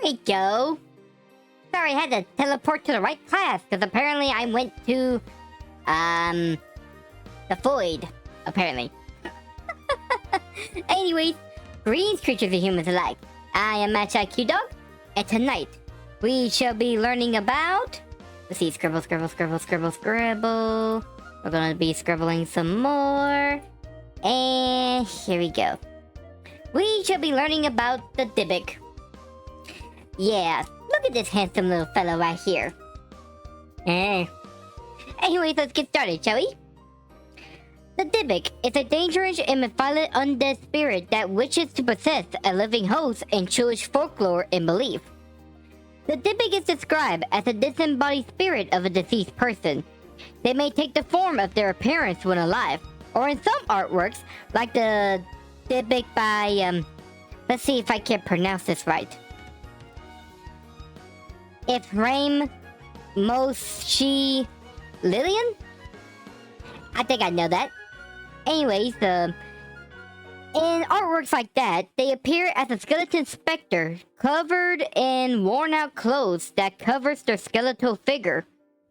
we go. Sorry, I had to teleport to the right class, because apparently I went to, the void, apparently. Anyways, greetings creatures and humans alike. I am MagiQDog, and tonight, we shall be learning about... Let's see, scribble. We're gonna be scribbling some more. And here we go. We shall be learning about the Dybbuk. Yeah, look at this handsome little fellow right here. Anyways, let's get started, shall we? The Dybbuk is a dangerous and malevolent undead spirit that wishes to possess a living host in Jewish folklore and belief. The Dybbuk is described as a disembodied spirit of a deceased person. They may take the form of their appearance when alive, or in some artworks, like the Dybbuk by, let's see if I can pronounce this right. Ephraim Moshe Lillian? I think I know that. Anyways, in artworks like that, they appear as a skeleton specter, covered in worn-out clothes that covers their skeletal figure.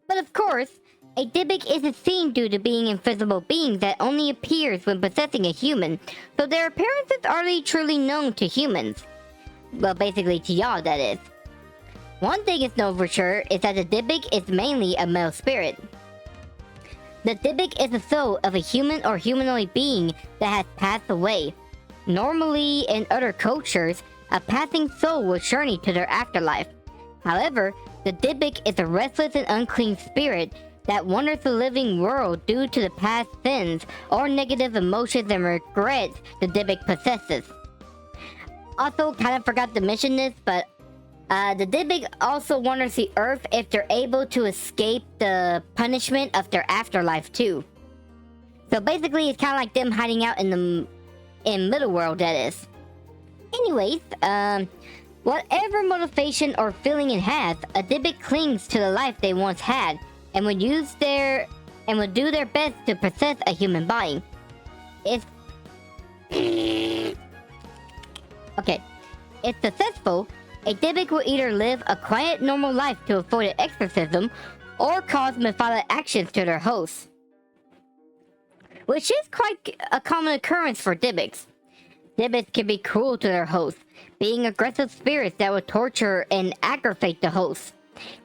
But of course, a Dybbuk isn't seen due to being invisible beings that only appears when possessing a human, so their appearances aren't truly known to humans. Well, basically to y'all, that is. One thing is known for sure is that the Dybbuk is mainly a male spirit. The Dybbuk is the soul of a human or humanoid being that has passed away. Normally, in other cultures, a passing soul will journey to their afterlife. However, the Dybbuk is a restless and unclean spirit that wanders the living world due to the past sins or negative emotions and regrets the Dybbuk possesses. Also, kind of forgot to mention this, but the Dybbuk also wanders the earth if they're able to escape the punishment of their afterlife too. So basically, it's kind of like them hiding out in Middle World, that is. Anyways, whatever motivation or feeling it has, a Dybbuk clings to the life they once had and would do their best to possess a human body. If successful, a Dybbuk will either live a quiet, normal life to avoid an exorcism, or cause malevolent actions to their hosts. Which is quite a common occurrence for Dybbuks. Dybbuks can be cruel to their hosts, being aggressive spirits that will torture and aggravate the host.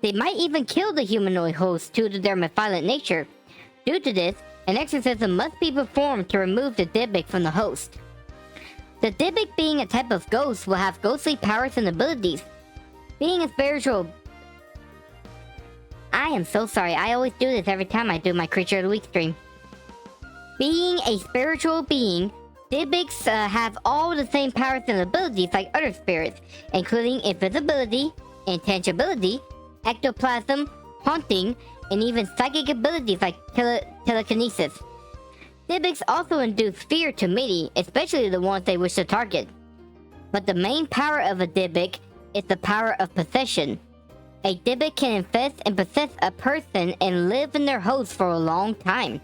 They might even kill the humanoid host due to their malevolent nature. Due to this, an exorcism must be performed to remove the Dybbuk from the host. The Dybbuk, being a type of ghost, will have ghostly powers and abilities. Being a spiritual... I am so sorry, I always do this every time I do my Creature of the Week stream. Being a spiritual being, Dybbuks have all the same powers and abilities like other spirits, including invisibility, intangibility, ectoplasm, haunting, and even psychic abilities like telekinesis. Dybbuks also induce fear to many, especially the ones they wish to target. But the main power of a Dybbuk is the power of possession. A Dybbuk can infest and possess a person and live in their host for a long time.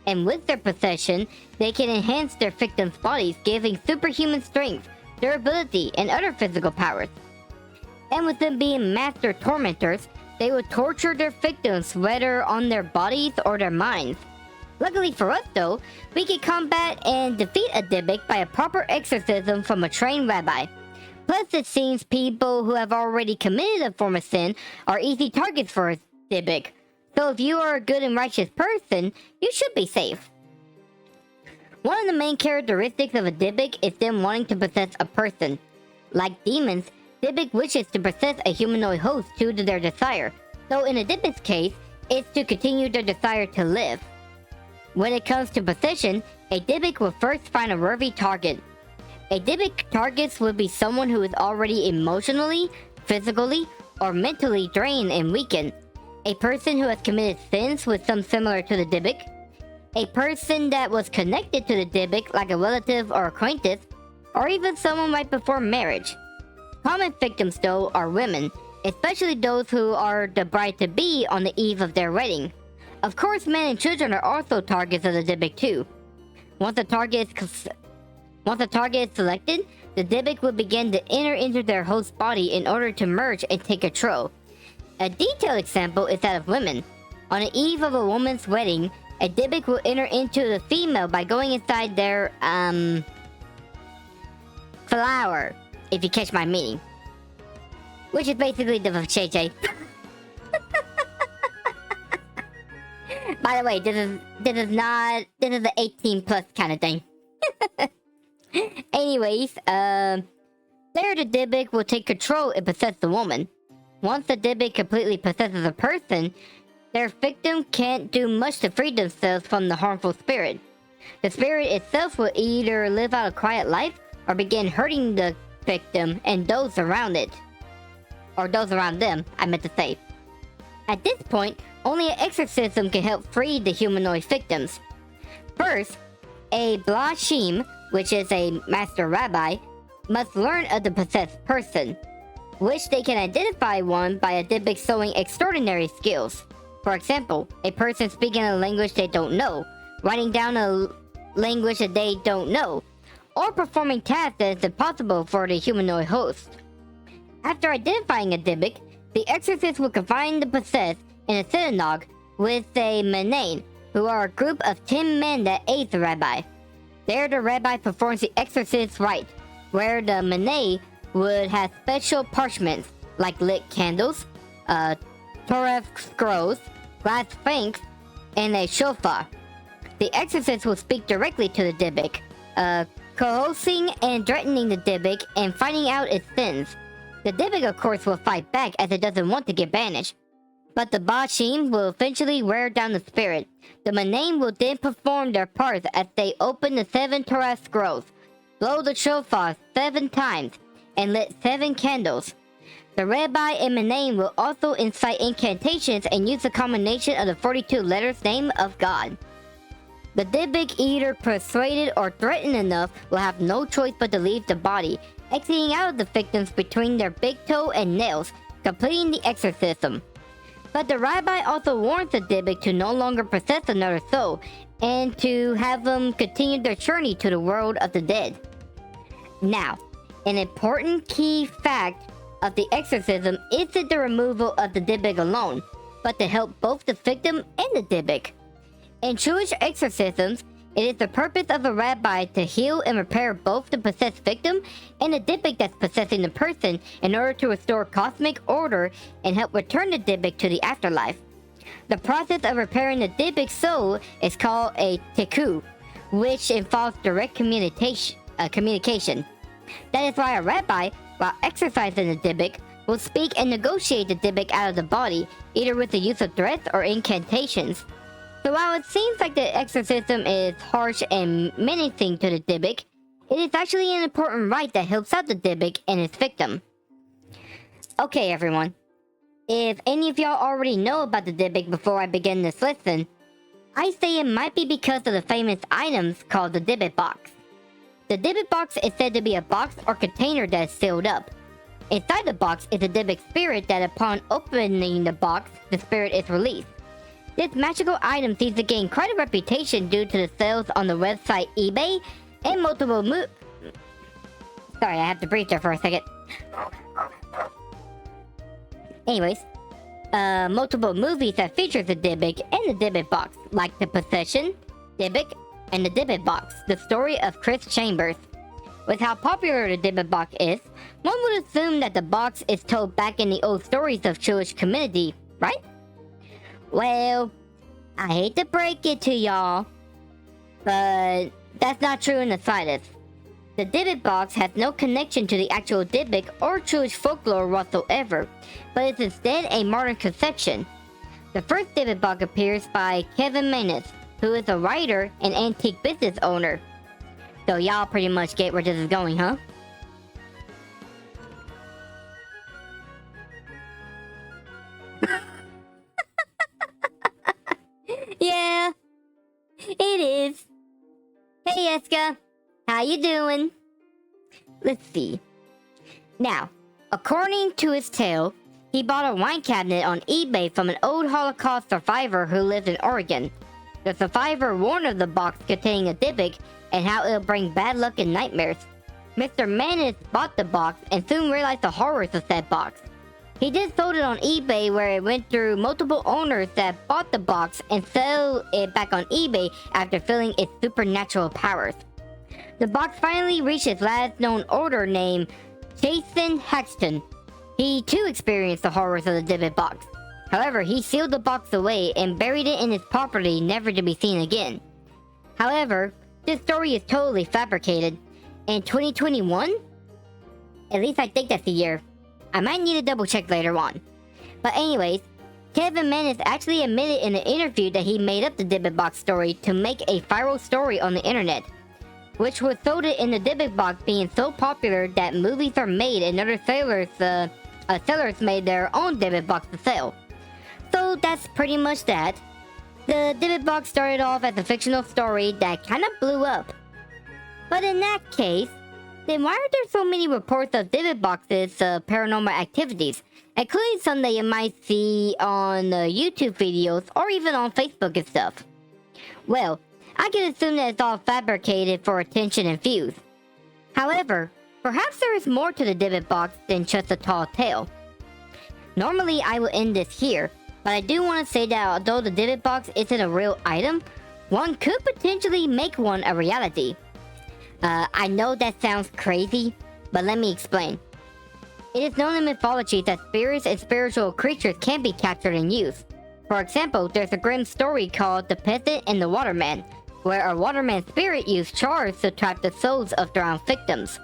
And with their possession, they can enhance their victims' bodies, giving superhuman strength, durability, and other physical powers. And with them being master tormentors, they will torture their victims whether on their bodies or their minds. Luckily for us though, we can combat and defeat a Dybbuk by a proper exorcism from a trained rabbi. Plus, it seems people who have already committed a form of sin are easy targets for a Dybbuk. So if you are a good and righteous person, you should be safe. One of the main characteristics of a Dybbuk is them wanting to possess a person. Like demons, Dybbuk wishes to possess a humanoid host due to their desire. So in a Dybbuk's case, it's to continue their desire to live. When it comes to possession, a Dybbuk will first find a worthy target. A Dybbuk targets would be someone who is already emotionally, physically, or mentally drained and weakened. A person who has committed sins with some similar to the Dybbuk. A person that was connected to the Dybbuk like a relative or acquaintance, or even someone right before marriage. Common victims though are women, especially those who are the bride-to-be on the eve of their wedding. Of course, men and children are also targets of the Dybbuk too. Once a target is selected, the Dybbuk will begin to enter into their host's body in order to merge and take control. A detailed example is that of women. On the eve of a woman's wedding, a Dybbuk will enter into the female by going inside their, flower, if you catch my meaning. Which is basically the vajayjay. By the way, this is the 18 plus kind of thing. Anyways, there the Dybbuk will take control and possess the woman. Once the Dybbuk completely possesses a person, their victim can't do much to free themselves from the harmful spirit. The spirit itself will either live out a quiet life or begin hurting the victim and those around it. Or those around them, I meant to say. At this point, only an exorcism can help free the humanoid victims. First, a blashim, which is a master rabbi, must learn of the possessed person, which they can identify one by a Dybbuk showing extraordinary skills. For example, a person speaking a language they don't know, writing down a language that they don't know, or performing tasks that is impossible for the humanoid host. After identifying a Dybbuk, the exorcist will confine the possessed in a synagogue with a Manen, who are a group of 10 men that aid the rabbi. There the rabbi performs the exorcist's rite, where the Manen would have special parchments, like lit candles, Torah scrolls, glass sphinx, and a shofar. The exorcist will speak directly to the Dybbuk, coercing and threatening the Dybbuk and finding out its sins. The Dybbuk, of course, will fight back as it doesn't want to get banished. But the Bashim will eventually wear down the spirit. The Manen will then perform their parts as they open the 7 Torah scrolls, blow the shofar 7 times, and lit 7 candles. The rabbi and Manen will also incite incantations and use a combination of the 42 letters name of God. The Dybbuk, either persuaded or threatened enough, will have no choice but to leave the body, exiting out of the victims between their big toe and nails, completing the exorcism. But the rabbi also warns the Dybbuk to no longer possess another soul, and to have them continue their journey to the world of the dead. Now, an important key fact of the exorcism isn't the removal of the Dybbuk alone, but to help both the victim and the Dybbuk. In Jewish exorcisms, it is the purpose of a rabbi to heal and repair both the possessed victim and the Dybbuk that's possessing the person in order to restore cosmic order and help return the Dybbuk to the afterlife. The process of repairing the Dybbuk soul is called a tikkun, which involves direct communication. That is why a rabbi, while exorcising the Dybbuk, will speak and negotiate the Dybbuk out of the body, either with the use of threats or incantations. So while it seems like the exorcism is harsh and menacing to the Dybbuk, it is actually an important rite that helps out the Dybbuk and his victim. Okay everyone, if any of y'all already know about the Dybbuk before I begin this lesson, I say it might be because of the famous items called the Dybbuk box. The Dybbuk box is said to be a box or container that is sealed up. Inside the box is a Dybbuk spirit that upon opening the box, the spirit is released. This magical item seems to gain quite a reputation due to the sales on the website eBay and multiple Sorry, I have to breathe there for a second. Anyways, multiple movies that features the Dybbuk and the Dybbuk box, like The Possession, Dybbuk, and the Dybbuk box, the story of Chris Chambers. With how popular the Dybbuk box is, one would assume that the box is told back in the old stories of Jewish community, right? Well, I hate to break it to y'all, but that's not true in the slightest. The Dybbuk box has no connection to the actual Dybbuk or Jewish folklore whatsoever, but is instead a modern conception. The first Dybbuk box appears by Kevin Manis, who is a writer and antique business owner. So y'all pretty much get where this is going, huh? Yeah, it is. Hey Eska, how you doing? Let's see. Now, according to his tale, he bought a wine cabinet on eBay from an old Holocaust survivor who lived in Oregon. The survivor warned of the box containing a Dybbuk and how it'll bring bad luck and nightmares. Mr. Manis bought the box and soon realized the horrors of said box. He then sold it on eBay, where it went through multiple owners that bought the box and sell it back on eBay after feeling its supernatural powers. The box finally reached its last known owner named Jason Haxton. He too experienced the horrors of the Dybbuk box. However, he sealed the box away and buried it in his property, never to be seen again. However, this story is totally fabricated. In 2021? At least I think that's the year. I might need to double check later on. But anyways, Kevin Manis actually admitted in an interview that he made up the Dybbuk box story to make a viral story on the internet, which resulted in the Dybbuk box being so popular that movies are made and other sellers made their own Dybbuk box to sell. So that's pretty much that. The Dybbuk box started off as a fictional story that kind of blew up. But in that case, then why are there so many reports of Dybbuk boxes paranormal activities, including some that you might see on YouTube videos or even on Facebook and stuff? Well, I can assume that it's all fabricated for attention and views. However, perhaps there is more to the Dybbuk box than just a tall tale. Normally, I will end this here, but I do want to say that although the Dybbuk box isn't a real item, one could potentially make one a reality. I know that sounds crazy, but let me explain. It is known in mythology that spirits and spiritual creatures can be captured and used. For example, there's a grim story called The Peasant and the Waterman, where a waterman spirit used charms to trap the souls of drowned victims.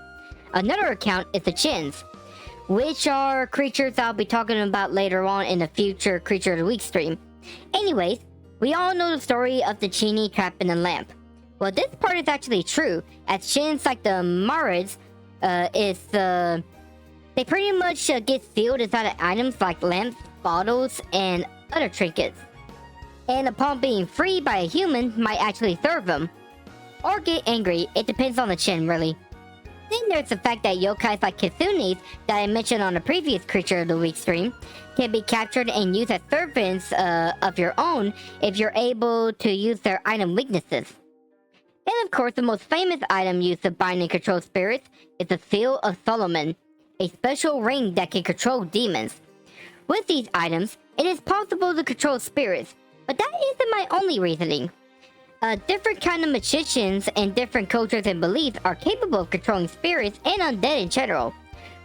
Another account is the Djinns, which are creatures I'll be talking about later on in a future Creature of the Week stream. Anyways, we all know the story of the genie trapped in a lamp. Well, this part is actually true, as Djinns like the Marids, they pretty much get sealed inside of items like lamps, bottles, and other trinkets. And upon being freed by a human, might actually serve them. Or get angry, it depends on the Djinn, really. Then there's the fact that yokais like Kitsunes, that I mentioned on the previous Creature of the Week stream, can be captured and used as servants of your own if you're able to use their item weaknesses. And of course, the most famous item used to bind and control spirits is the Seal of Solomon, a special ring that can control demons. With these items, it is possible to control spirits, but that isn't my only reasoning. Different kind of magicians and different cultures and beliefs are capable of controlling spirits and undead in general.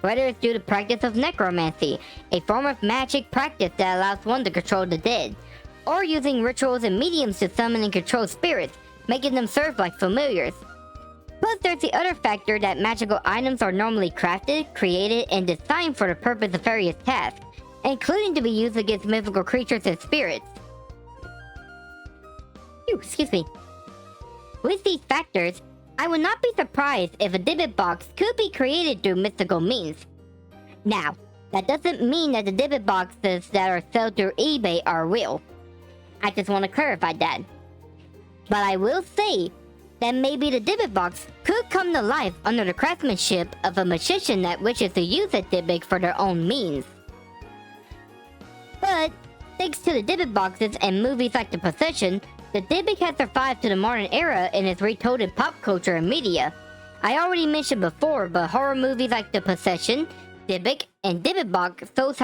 Whether it's due to practice of necromancy, a form of magic practice that allows one to control the dead, or using rituals and mediums to summon and control spirits, making them serve like familiars. Plus, there's the other factor that magical items are normally crafted, created, and designed for the purpose of various tasks, including to be used against mythical creatures and spirits. Excuse me. With these factors, I would not be surprised if a Dybbuk box could be created through mystical means. Now, that doesn't mean that the Dybbuk boxes that are sold through eBay are real. I just want to clarify that. But I will say that maybe the Dybbuk box could come to life under the craftsmanship of a magician that wishes to use a Dybbuk for their own means. But, thanks to the Dybbuk boxes and movies like The Possession, the Dybbuk has survived to the modern era and is retold in pop culture and media. I already mentioned before, but horror movies like The Possession, Dybbuk, and Dybbuk box shows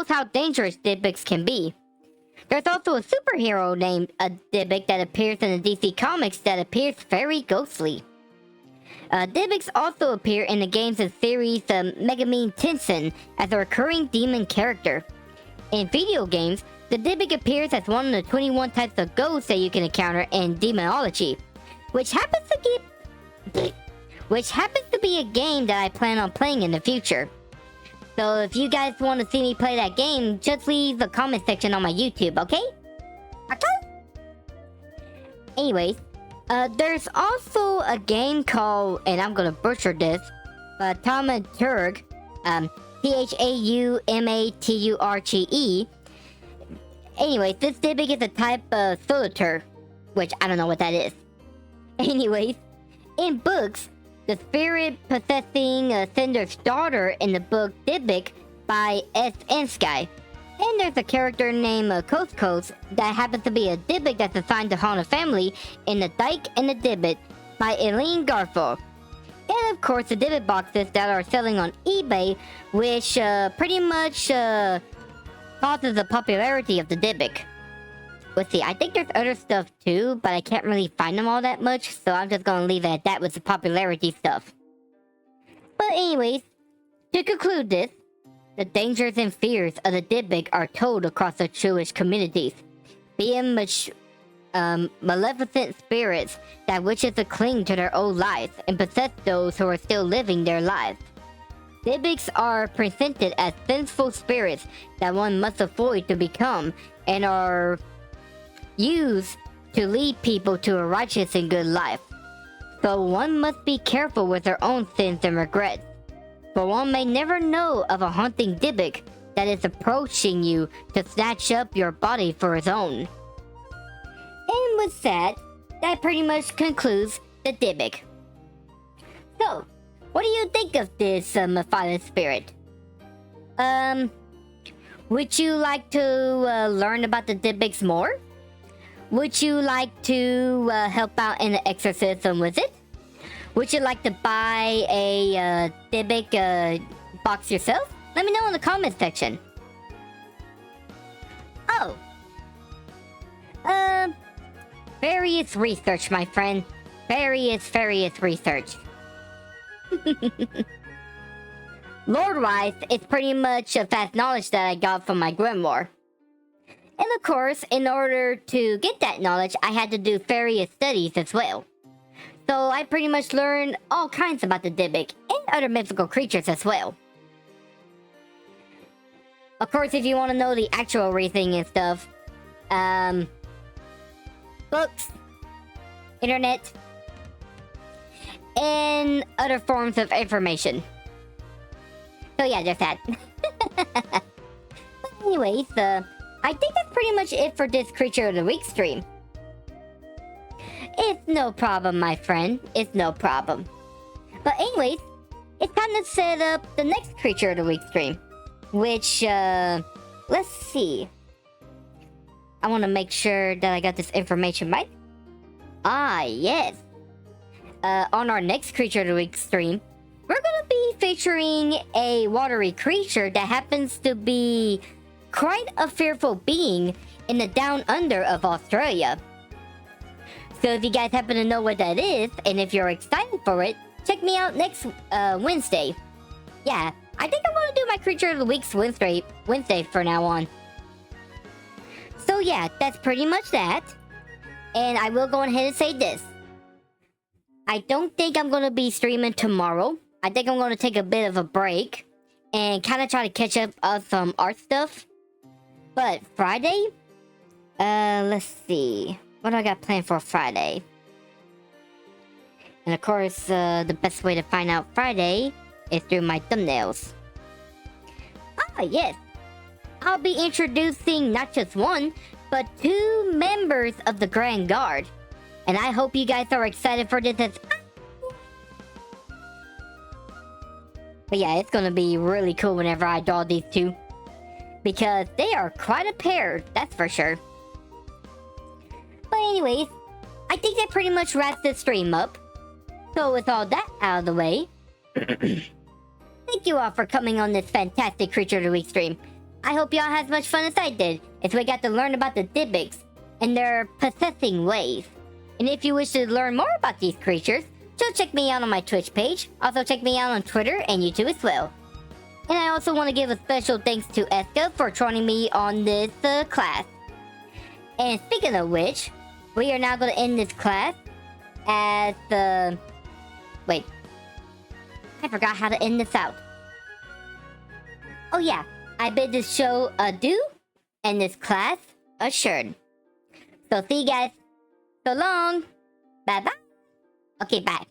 how dangerous Dybbuks can be. There's also a superhero named Dybbuk that appears in the DC Comics that appears very ghostly. Dybbuks also appear in the games and series Megami Tensei as a recurring demon character. In video games, the Dybbuk appears as one of the 21 types of ghosts that you can encounter in Demonology, which happens to be a game that I plan on playing in the future. So if you guys want to see me play that game, just leave a comment section on my YouTube, okay? Okay? Anyways, there's also a game called, and I'm gonna butcher this, Thaumaturge, Thaumaturge. Anyways, this Dybbuk is a type of solitaire, which I don't know what that is. Anyways, in books, the spirit possessing Cinder's daughter in the book Dybbuk by S. Ensky. And there's a character named Koskos that happens to be a Dybbuk that's assigned to haunt a family in the Dyke and the Dybbuk by Eileen Garful. And of course the Dybbuk boxes that are selling on eBay, which pretty much causes the popularity of the Dybbuk. Let's see, I think there's other stuff too, but I can't really find them all that much, so I'm just gonna leave it at that with the popularity stuff. But anyways, to conclude this, the dangers and fears of the Dybbuk are told across the Jewish communities, being malevolent spirits that wishes to cling to their old lives and possess those who are still living their lives. Dybbuks are presented as sinful spirits that one must avoid to become, and are used to lead people to a righteous and good life. So one must be careful with their own sins and regrets, for one may never know of a haunting Dybbuk that is approaching you to snatch up your body for his own. And with that, that pretty much concludes the Dybbuk. So, what do you think of this malevolent spirit? Would you like to learn about the Dybbuks more? Would you like to help out in the exorcism with it? Would you like to buy a Dybbuk box yourself? Let me know in the comment section. Oh. Various research, my friend. Various research. Lore-wise, it's pretty much a fast knowledge that I got from my grimoire. And of course, in order to get that knowledge, I had to do various studies as well. So I pretty much learned all kinds about the Dybbuk and other mythical creatures as well. Of course, if you want to know the actual reasoning and stuff, books, internet, and other forms of information. So yeah, just that. But anyways, I think that's pretty much it for this Creature of the Week stream. It's no problem, my friend. It's no problem. But anyways, it's time to set up the next Creature of the Week stream. Which, let's see. I want to make sure that I got this information right. Ah, yes. On our next Creature of the Week stream, we're gonna be featuring a watery creature that happens to be quite a fearful being in the down under of Australia. So if you guys happen to know what that is, and if you're excited for it, check me out next Wednesday. Yeah, I think I'm gonna do my Creature of the Week's Wednesday for now on. So yeah, that's pretty much that. And I will go ahead and say this. I don't think I'm gonna be streaming tomorrow. I think I'm gonna take a bit of a break and kind of try to catch up on some art stuff. But Friday? Let's see. What do I got planned for Friday? And of course, the best way to find out Friday is through my thumbnails. Ah, yes. I'll be introducing not just one, but 2 members of the Grand Guard. And I hope you guys are excited for this. But yeah, it's gonna be really cool whenever I draw these 2. Because they are quite a pair, that's for sure. But anyways, I think that pretty much wraps this stream up. So with all that out of the way, thank you all for coming on this fantastic Creature of the Week stream. I hope y'all had as much fun as I did, as we got to learn about the Dybbuks and their possessing ways. And if you wish to learn more about these creatures, just check me out on my Twitch page. Also check me out on Twitter and YouTube as well. And I also want to give a special thanks to Eska for joining me on this class. And speaking of which, we are now going to end this class as the... Wait. I forgot how to end this out. Oh yeah, I bid this show adieu and this class assured. So see you guys. So long. Bye bye. Okay, bye.